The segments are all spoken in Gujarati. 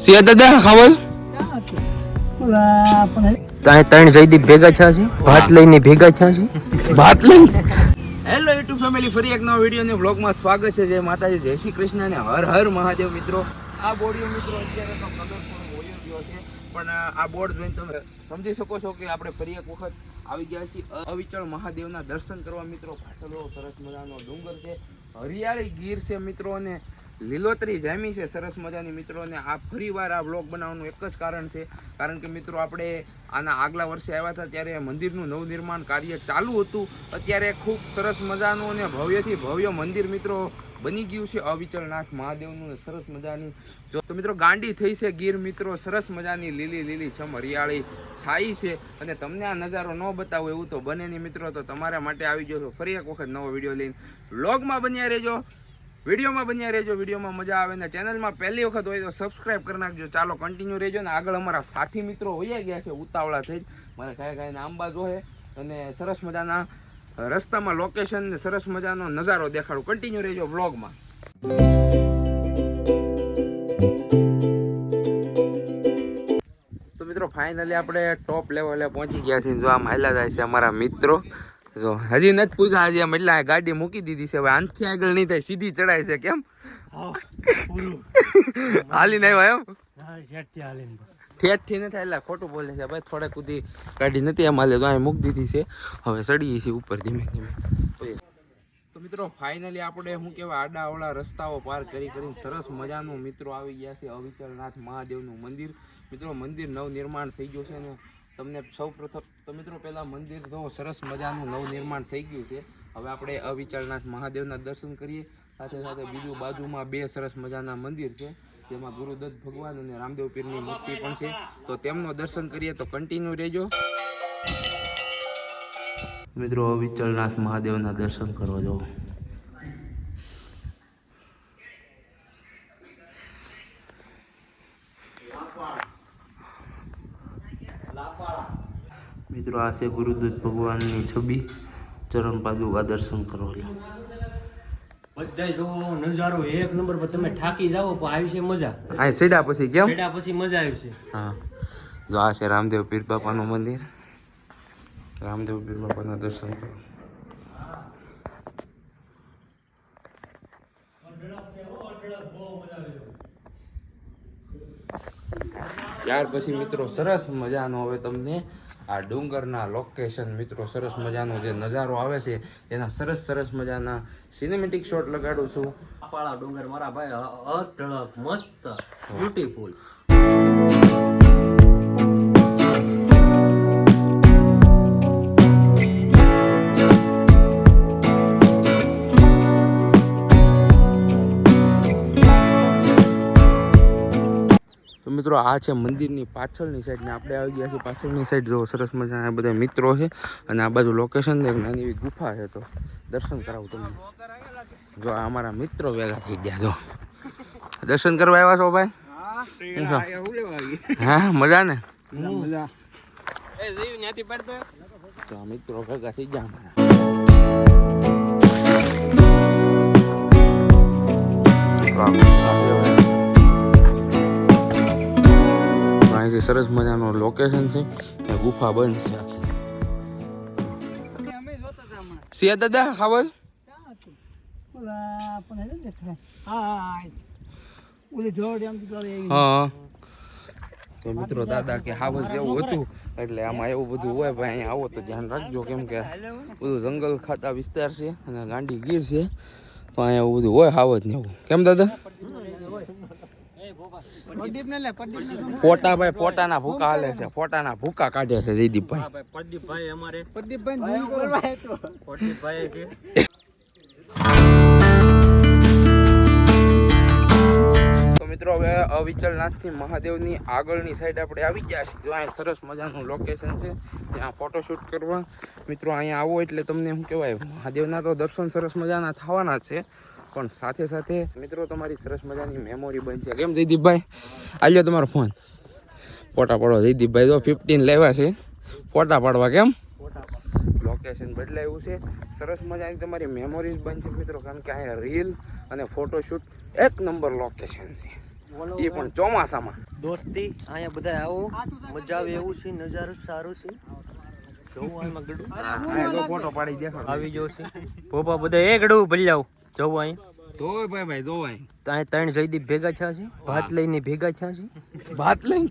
સિયા દાદા ખાવલ ત્રણ જયદીપ ભેગા છે ભાત લઈને ભેગા છે ભાત લઈને. હેલો યુટ્યુબ ફેમિલી, ફરી એક નવા વિડીયો અને વ્લોગમાં સ્વાગત છે. જય માતાજી, જય શ્રી કૃષ્ણ અને હર હર મહાદેવ. મિત્રો આ બોર્ડિયો મિત્રો અત્યારે તો કલરફુલ હોયો ગયો છે, પણ આ બોર્ડ જોઈને તમે સમજી શકો છો કે આપણે ફરી એક વખત આવી ગયા છીએ અવિચળ મહાદેવના દર્શન કરવા. મિત્રો પાછળ સરસ મજાનો ડુંગર છે, હરિયાળી ગીર છે મિત્રો, અને લીલોતરી જામી છે સરસ મજાની મિત્રો. અને આ ફરીવાર આ બ્લોગ બનાવવાનું એક જ કારણ છે, કારણ કે મિત્રો આપણે આના આગલા વર્ષે આવ્યા હતા ત્યારે મંદિરનું નવનિર્માણ કાર્ય ચાલુ હતું. અત્યારે ખૂબ સરસ મજાનું અને ભવ્યથી ભવ્ય મંદિર મિત્રો બની ગયું છે અવિચળનાથ મહાદેવનું. સરસ મજાની જો તો મિત્રો ગાંડી થઈ છે ગીર મિત્રો, સરસ મજાની લીલી લીલી છમ હરિયાળી છાઈ છે. અને તમને આ નજારો ન બતાવો એવું તો બને નહીં મિત્રો, તો તમારા માટે આવી ગયો ફરી એક વખત નવો વિડીયો લઈને. વ્લોગમાં બન્યા રહેજો, વિડીયોમાં બન્યા રહેજો, વિડીયોમાં મજા આવે ને ચેનલમાં પહેલી વખત હોય તો સબસ્ક્રાઈબ કરી નાખજો. ચાલો કન્ટિન્યુ રહેજો. ને આગળ અમારા સાથી મિત્રો વયા ગયા છે ઉતાવળા થઈ, મારે કાંઈ કાંઈ આંબા જોહે અને સરસ મજાના રસ્તામાં લોકેશન ને સરસ મજાનો નજારો દેખાડું. કન્ટિન્યુ રહેજો વ્લોગમાં. તો મિત્રો ફાઇનલી આપણે ટોપ લેવલે પહોંચી ગયા છીએ. જો આમ હાલ્યા જાય છે અમારા મિત્રો. જો હજી નથી પૂછા, હજી આમ એટલે ગાડી મૂકી દીધી છે. હવે આનથી આગળ નહીં થાય, સીધી ચડાય છે. કેમ હાલીને આવ્યા એમ? ઠેઠથી નથી એટલે ખોટું બોલે છે ભાઈ. થોડે કુદી ગાડી નથી એમ હાલે તો અહીં મૂકી દીધી છે. હવે ચડીએ છીએ ઉપર ધીમે ધીમે. તો મિત્રો ફાઇનલી આપણે શું કહેવાય આડાઅવળા રસ્તાઓ પાર કરી કરીને સરસ મજાનું મિત્રો આવી ગયા છે અવિચળનાથ મહાદેવનું મંદિર. મિત્રો મંદિર નવનિર્માણ થઈ ગયું છે ને તમને સૌ પ્રથમ તો મિત્રો પહેલાં મંદિર તો સરસ મજાનું નવનિર્માણ થઈ ગયું છે. હવે આપણે અવિચળનાથ મહાદેવના દર્શન કરીએ. સાથે સાથે બીજું બાજુમાં બે સરસ મજાના મંદિર છે, જેમાં ગુરુદત્ત ભગવાન અને રામદેવ પીરની મૂર્તિ પણ છે. તો તેમનો દર્શન કરીએ, તો કન્ટિન્યુ રહેજો મિત્રો. અવિચળનાથ મહાદેવના દર્શન કરવા જાઓ. મિત્રો આ છે ગુરુદત્ત ભગવાનની છબી, ચરણ પાદુકા દર્શન કરો. બધા જોવો નજારો એક નંબર પર. તમે થાકી જાઓ પણ આવી છે મજા. આ સીડા પછી કેમ? સીડા પછી મજા આવી છે. હા, જો આ છે રામદેવ પીર બાપાનું મંદિર. રામદેવ પીર બાપાના દર્શન કરો. ત્યાર પછી મિત્રો સરસ મજાનો હવે તમને આ ડુંગરના લોકેશન મિત્રો સરસ મજાનો જે નજારો આવે છે એના સરસ સરસ મજાના સિનેમેટિક શોટ લગાડું છું. પાળા ડુંગર મારા ભાઈ અઢળક મસ્ત બ્યુટીફુલ. મિત્રો આ છે મંદિરની પાછળની સાઈડ ને આપણે આવી ગયા છીએ પાછળની સાઈડ. જો સરસ મજાના બધા મિત્રો છે અને આ બાજુ લોકેશન એક નાની એવી ગુફા છે, તો દર્શન કરાવું તમને. જો આ અમારા મિત્રો ભેગા થઈ ગયા. જો દર્શન કરવા આવ્યા છો ભાઈ? હા મજા ને? તો મિત્રો ભેગા થઈ ગયા અમારા. અહીંથી સરસ મજાનો લોકેશન છે, ગુફા બંધ છે આખી. સિયા દાદા ખાવલ હા. તો મિત્રો દાદા કે હાવલ જેવું હતું એટલે આમાં એવું બધું હોય ભાઈ. અહીંયા આવો તો ધ્યાન રાખજો, કેમ કે બધું જંગલ ખાતા વિસ્તાર છે અને ગાંડી ગીર છે, તો અહીંયા એવું બધું હોય હાવજ ને એવું. કેમ દાદા? ફોટા ભાઈ, ફોટાના ભૂકા હાલે છે, ફોટાના ભૂકા કાઢે છે જયદીપભાઈ. પ્રદીપભાઈ અમારે તો મિત્રો હવે અવિચળનાથથી મહાદેવની આગળની સાઈડ આપણે આવી ગયા છીએ. જો અહીંયા સરસ મજાનું લોકેશન છે, ત્યાં ફોટોશૂટ કરવા. મિત્રો અહીંયા આવો એટલે તમને શું કહેવાય મહાદેવના તો દર્શન સરસ મજાના થવાના જ છે, પણ સાથે સાથે મિત્રો તમારી સરસ મજાની મેમોરી બનશે. કેમ જયદીપભાઈ? આલ્યો તમારો ફોન, ફોટા પાડવા. જયદીપભાઈ તો 15 લેવા છે ફોટા પાડવા. કેમ? લોકેશન બદલાયું છે, સરસ મજાની તમારી મેમોરીઝ બનશે મિત્રો, કારણ કે અહીંયા રીલ અને ફોટોશૂટ એક નંબર લોકેશન છે. એ પણ ચોમાસામાં. દોસ્તી અહીંયા બધા આવો મજા આવે એવું છે, નજારો સારો છે. જોવું આમાં ગડું ફોટો પાડી દેખાડો. આવી ગયો છે. પોપા બધા એક ગડું ભરી જાવ. જોવું અહીં જોય ભાઈ જોવાય. ત્યાં ત્રણ જયદીપ ભેગા થયા છે, ભાત લઈને ભેગા થયા છે. ભાત લઈને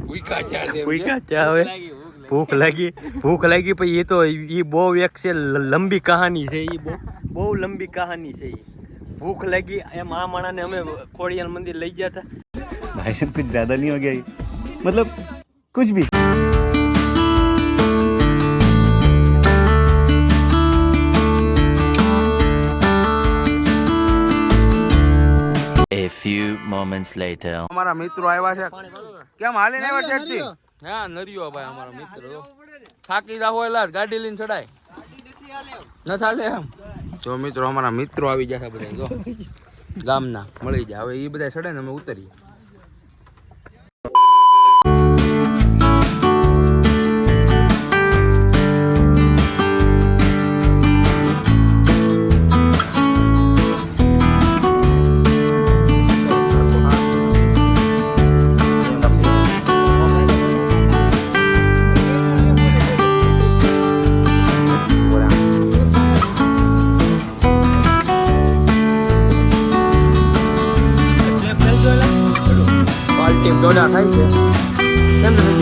ભૂકા થયા છે. ભૂખ્યા થયા હવે ભૂખ લાગી પછી એ તો એ બહુ એક છે લંબી કહાની છે. એ બહુ લંબી કહાની છે. એ ભૂખ લાગી એમ આ માણાને અમે ખોડિયાર મંદિર લઈ ગયા હતા. भाई साहब कुछ ज्यादा नहीं हो गया ये? मतलब कुछ भी. A few moments later. અમારા મિત્રો આવ્યા છે. કેમ હાલે ને આવ્યા છે? હા નરિયો ભાઈ અમારો મિત્ર. થાકી જાવ એટલે ગાડી લઈને ચડાય. ન ચાલે એમ. જો મિત્રો અમારા મિત્રો આવી જશે બધા. જો ગામના મળી જાય. હવે એ બધા ચડે ને અમે ઉતરીએ. પાર્ટી દોડા થાય છે. કેમ નથી